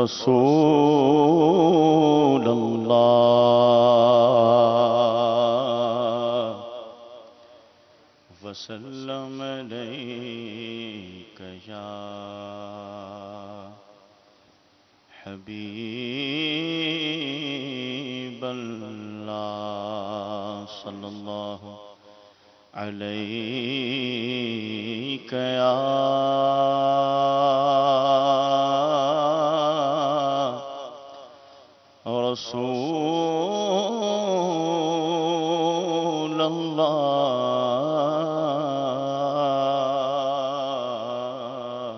رسول الله وسلم عليك يا حبيب الله صلى الله عليك يا رسول الله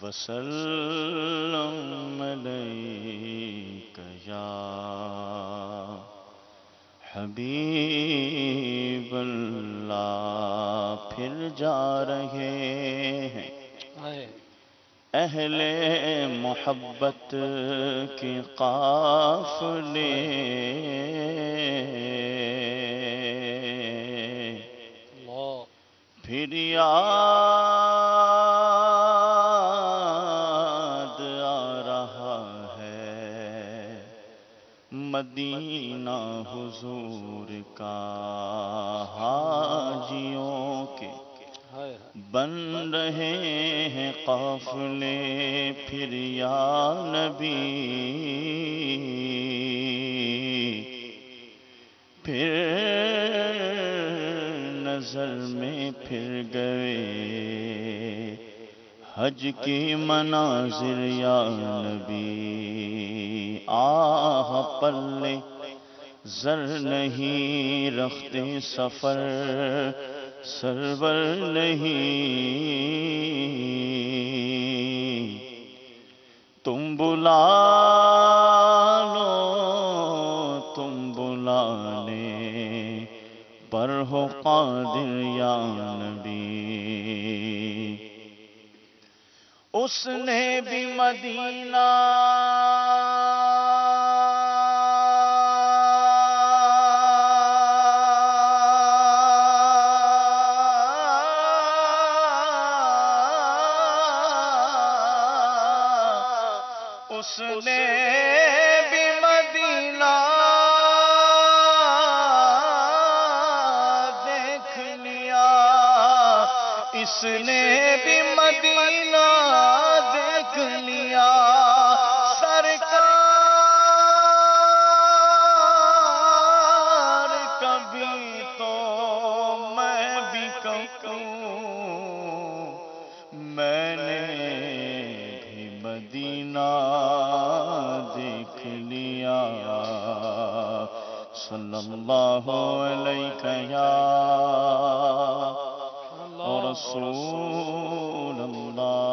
وسلم عليك يا حبیب اللہ. پھر جا رہے ہیں اہل محبت کے قافلے، پھر یاد آ رہا ہے مدینہ حضور کا، حاجیوں کے بن رہے ہیں قافلے، پھر یا نبی پھر نظر میں پھر گئے حج کی مناظر یا نبی. آہ پلے زر نہیں رخت سفر سرور نہیں، تم بلا لو تم بلانے پر ہو قادر یا نبی. اس نے بھی مدینہ اس نے بھی مدینہ دیکھ لیا، اس نے بھی مدینہ دیکھ لیا. سرکار کبھی تو میں بھی کہوں میں نے بھی مدینہ دیکھ لیا. صلی اللہ علیہ یا رسول اللہ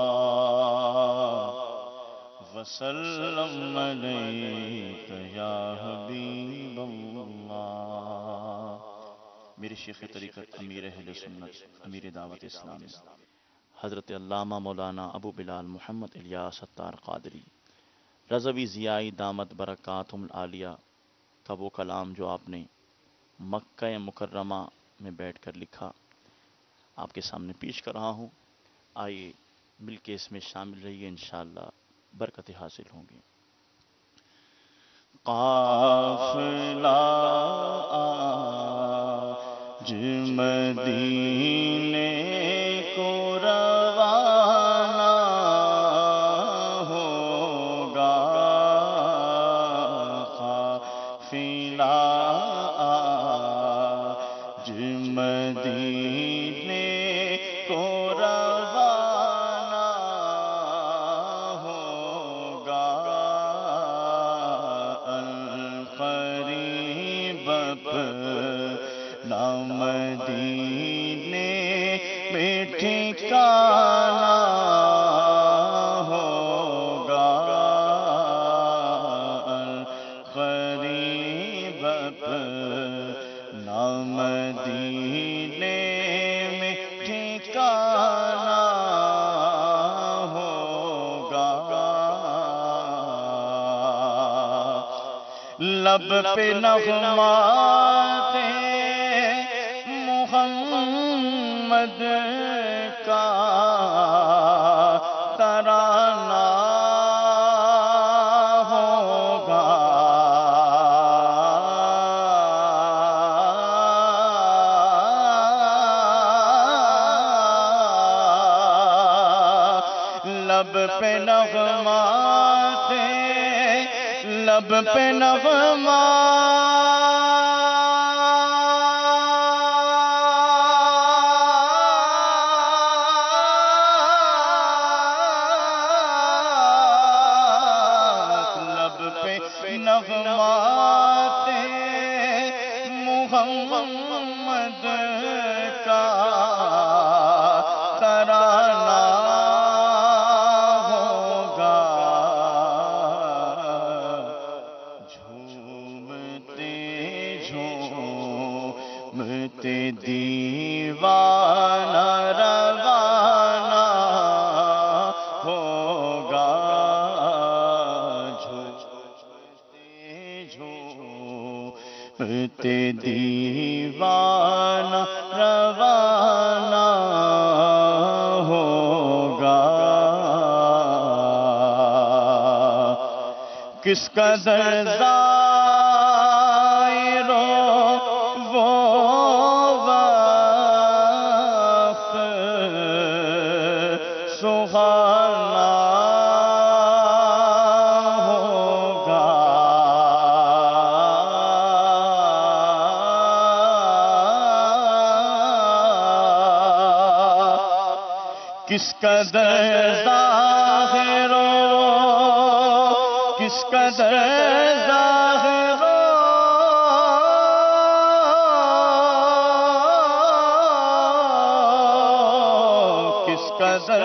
وسلم علیک یا حبیب اللہ. میرے شیخ طریقت امیر اہل سنت امیر دعوت اسلامی حضرت علامہ مولانا ابو بلال محمد الیاس ستار قادری رضوی ضیائی دامت برکاتہم العالیہ کا وہ کلام جو آپ نے مکہ مکرمہ میں بیٹھ کر لکھا، آپ کے سامنے پیش کر رہا ہوں. آئیے مل کے اس میں شامل رہیے، انشاءاللہ برکتیں حاصل ہوں گی. قافلہ آج مدینے کو روانہ ہوگا، قافلہ آج مدینے کو روانہ ہوگا، القریب اپنا مدینے میں ٹھکانہ ہوگا، القریب اپنا مدینے میں ٹھکانہ ہوگا. لب پہ نغمات محمد کا ترانہ لب پہ نغمات لب پہ نغمات محمد کا ترانہ ہوگا جھومتے جھومتے دیوانہ روانہ ہوگا جھومتے دیوانہ روانہ ہوگا کس قدر ظاہر وہ وقت سہانا کس قدر ظاہر کس قدر ظاہر کس قدر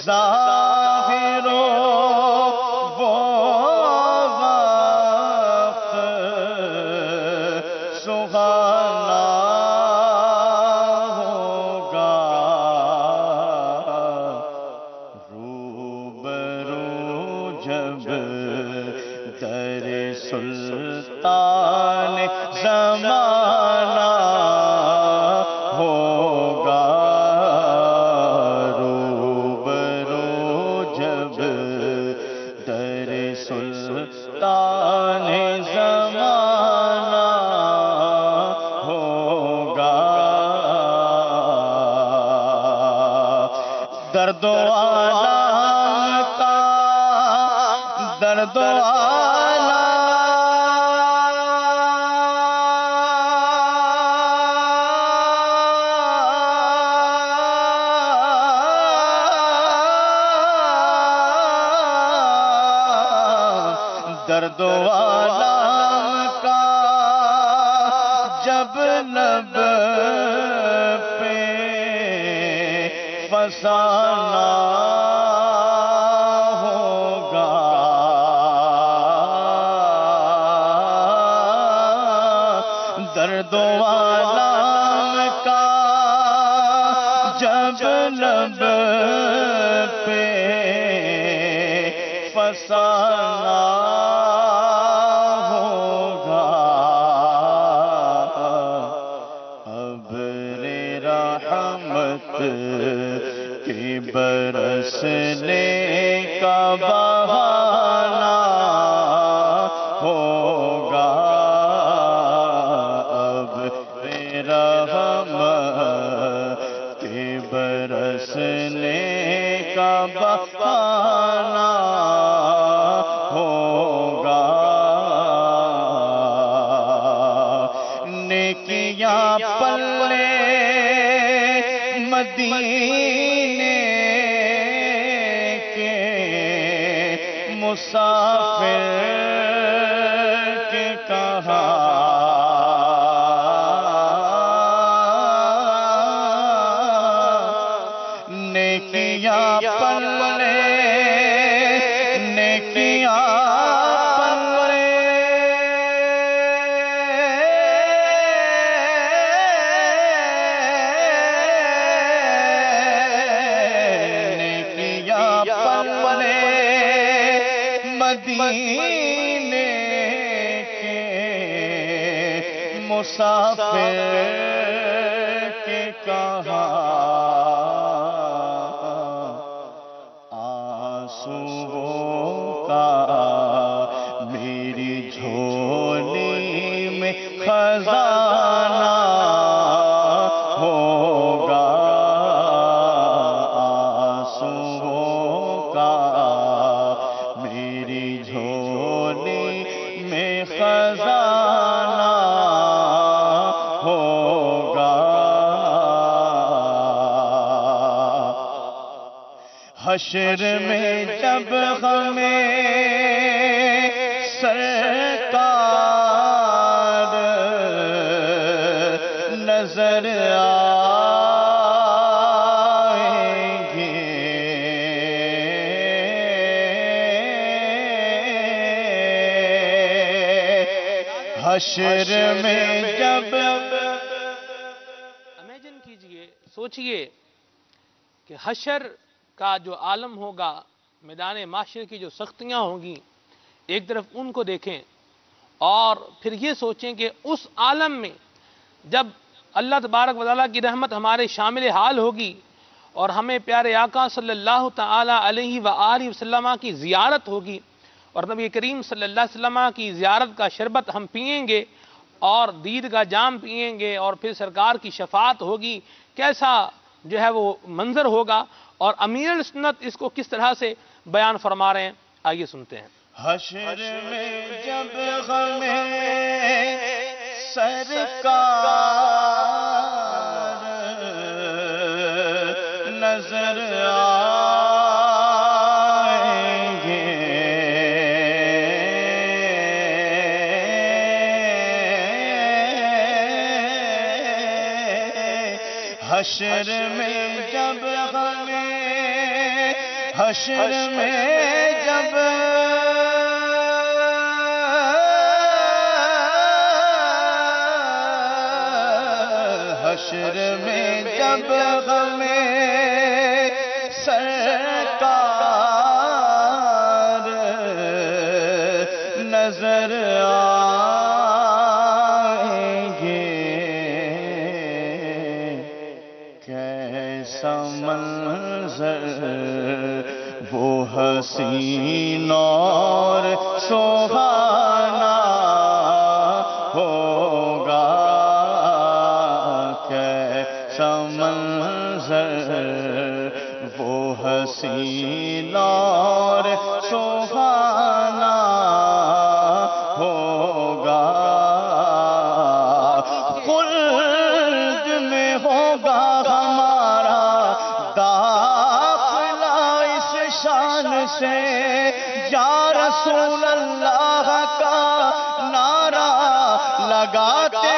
ظاہر وہ وقت سہانا در سلطان زمانہ ہوگا روبرو جب در سلطان زمانہ ہوگا درد و آلام کا درد و درد و آلام کا جب لب پہ فسانہ ہوگا درد و آلام کا جب لب پہ فسانہ ہوگا ابر رحمت کے برسنے کا بہانہ ہوگا ابر رحمت کے برسنے کا بہانہ ہوگا نیکیاں پلے مدینے کے مسافر کے کہاں نیکیاں پلے نیکیاں مدینے کے مسافر کے کہاں آنسوؤں کا میری جھولی میں خزانہ ہوگا آنسوؤں کا حشر میں جب ہمیں سرکار نظر آئیں گے، حشر میں جب امیجن کیجئے، سوچئے کہ حشر کا جو عالم ہوگا، میدان معاشر کی جو سختیاں ہوں گی، ایک طرف ان کو دیکھیں اور پھر یہ سوچیں کہ اس عالم میں جب اللہ تبارک و تعالیٰ کی رحمت ہمارے شامل حال ہوگی اور ہمیں پیارے آقا صلی اللہ تعالی علیہ وآلہ وسلم کی زیارت ہوگی اور نبی کریم صلی اللہ علیہ وسلم کی زیارت کا شربت ہم پئیں گے اور دید کا جام پئیں گے اور پھر سرکار کی شفاعت ہوگی، کیسا جو ہے وہ منظر ہوگا اور امیر السنت اس کو کس طرح سے بیان فرما رہے ہیں، آئیے سنتے ہیں۔ حشر میں جب ہمیں سرکار نظر آئیں گے، حشر میں جب ہمیں، حشر میں جب حشر میں جب ہمیں سرکار نظر آئیں گے، کیسا منظر وہ حسین اور سہانا ہوگا، کیسا منظر وہ حسین اور سہانا ہوگا، خلد میں ہوگا ہمارا داخلہ اس شان سے، یا رسول اللہ کا نعرہ لگاتے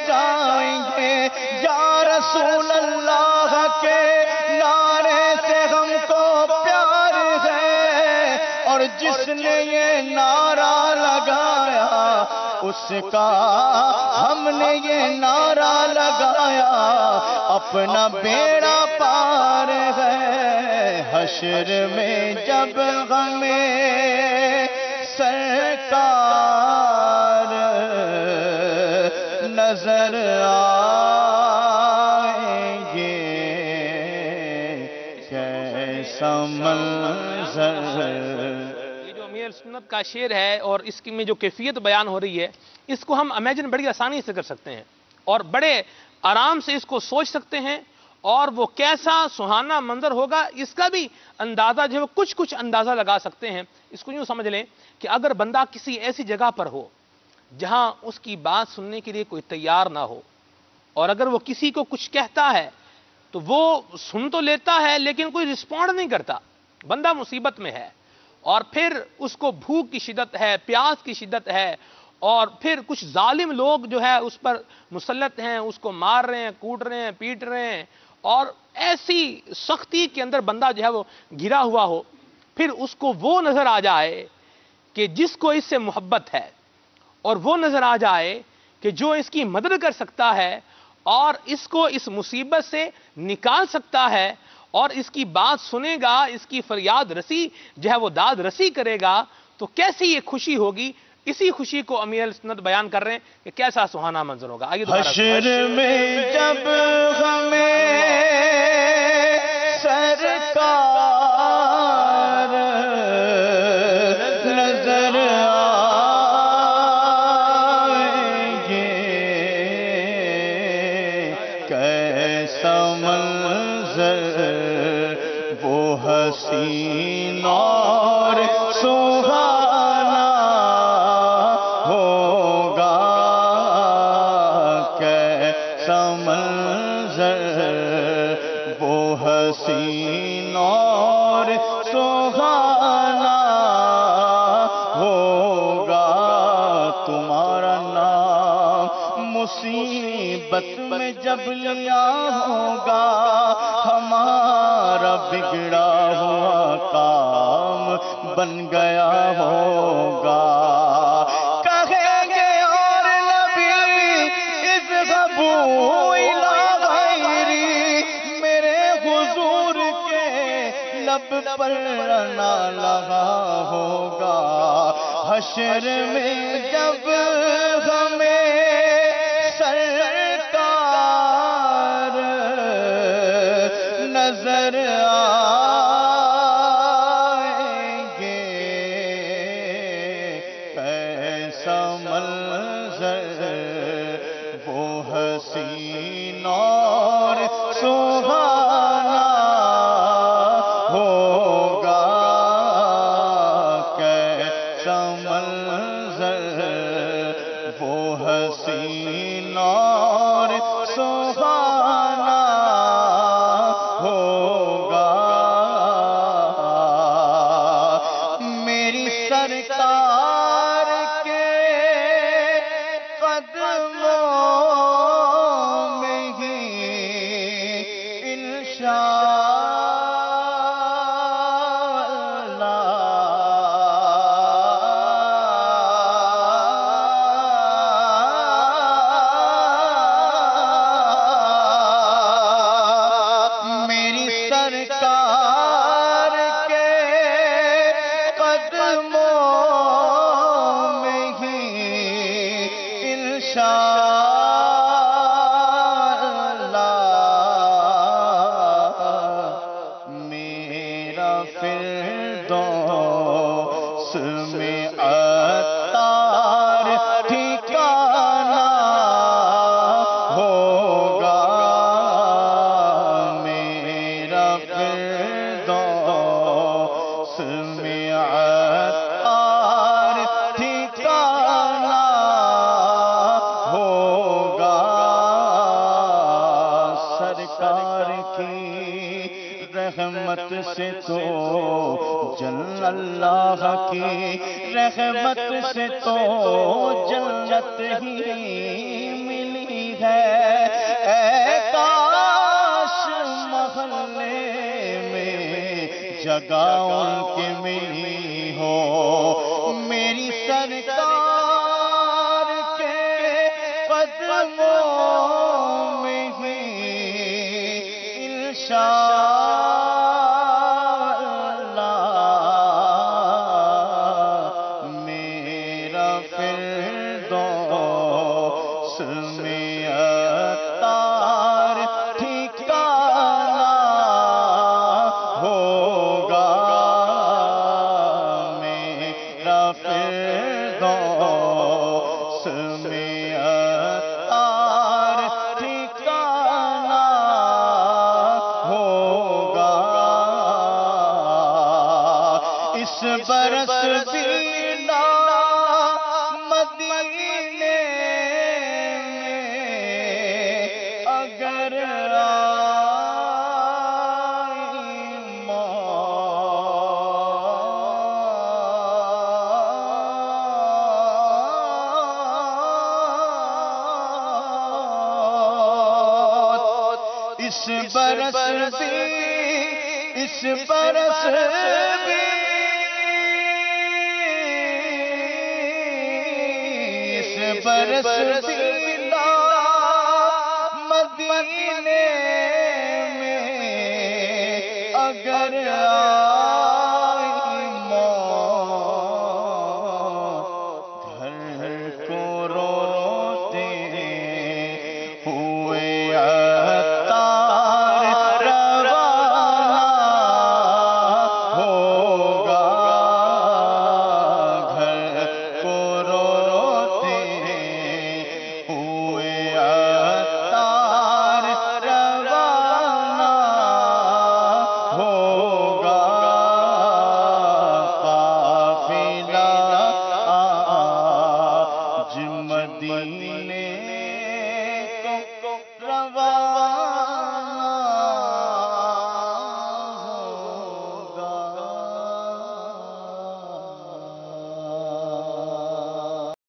جائیں گے، یا رسول اللہ کے نعرے سے ہم کو پیار ہے، اور جس نے یہ نعرہ لگایا اس کا ہم نے یہ نعرہ لگایا، اپنا بیڑا پار ہے، حشر میں جب ہمیں سرکار نظر آئیں گے، کیسا منظر۔ یہ جو امیر سنت کا شعر ہے اور اس کی میں جو کیفیت بیان ہو رہی ہے، اس کو ہم امیجن بڑی آسانی سے کر سکتے ہیں اور بڑے آرام سے اس کو سوچ سکتے ہیں، اور وہ کیسا سہانا منظر ہوگا اس کا بھی اندازہ جو ہے وہ کچھ اندازہ لگا سکتے ہیں۔ اس کو یوں سمجھ لیں کہ اگر بندہ کسی ایسی جگہ پر ہو جہاں اس کی بات سننے کے لیے کوئی تیار نہ ہو، اور اگر وہ کسی کو کچھ کہتا ہے تو وہ سن تو لیتا ہے لیکن کوئی رسپونڈ نہیں کرتا، بندہ مصیبت میں ہے، اور پھر اس کو بھوک کی شدت ہے، پیاس کی شدت ہے، اور پھر کچھ ظالم لوگ جو ہے اس پر مسلط ہیں، اس کو مار رہے ہیں، کوٹ رہے ہیں، پیٹ رہے ہیں، اور ایسی سختی کے اندر بندہ جو ہے وہ گھرا ہوا ہو، پھر اس کو وہ نظر آ جائے کہ جس کو اس سے محبت ہے، اور وہ نظر آ جائے کہ جو اس کی مدد کر سکتا ہے اور اس کو اس مصیبت سے نکال سکتا ہے، اور اس کی بات سنے گا، اس کی فریاد رسی جو ہے وہ داد رسی کرے گا، تو کیسی یہ خوشی ہوگی۔ اسی خوشی کو امیر سنت بیان کر رہے ہیں کہ کیسا سہانا منظر ہوگا۔ آئیے دوبارہ حشر میں جب ہمیں سرکار نظر آئیں گے، کیسا منظر وہ حسین اور سہانا ہوگا، کیسا منظر وہ حسین اور سہانا ہوگا تمہارا نام، مصیبت میں جب لیا ہوگا ہمارا بگڑا ہوا کام بن گیا ہوگا۔ کہیں گے اور نبی اذهبوا الی غیری، میرے حضور کے لب پر نہ لگا ہوگا، حشر میں جب ہمیں سرکار نظر آئیں گے، کیسا منظر وہ حسین اور سہانا ہوگا، کیسا منظر وہ حسین اور سہانا ہوگا۔ میری سرکار کے قدموں میں ہی میری سرکار کے قدموں میں ہی انشاءاللہ میرا فردوس میں عطار ٹھکانہ ہوگا، میرا فردوس میں عطار ٹھکانہ ہوگا۔ سرکار کی رحمت سے تو اللہ کی رحمت سے تو جنت ہی ملی ہے، اے کاش محلے میں جگہ ان کے ملی ہو، میری سرکار کے قدموں میں ہی انشاءاللہ میرا فردوس میں عطار ٹھکانہ ہوگا، میرا فردوس میں عطار ٹھکانہ ہوگا۔ اس برس بھی نہ مدینے میں اگر آئی موت، اس برس بھی برس بھی نہ مدینے میں اگر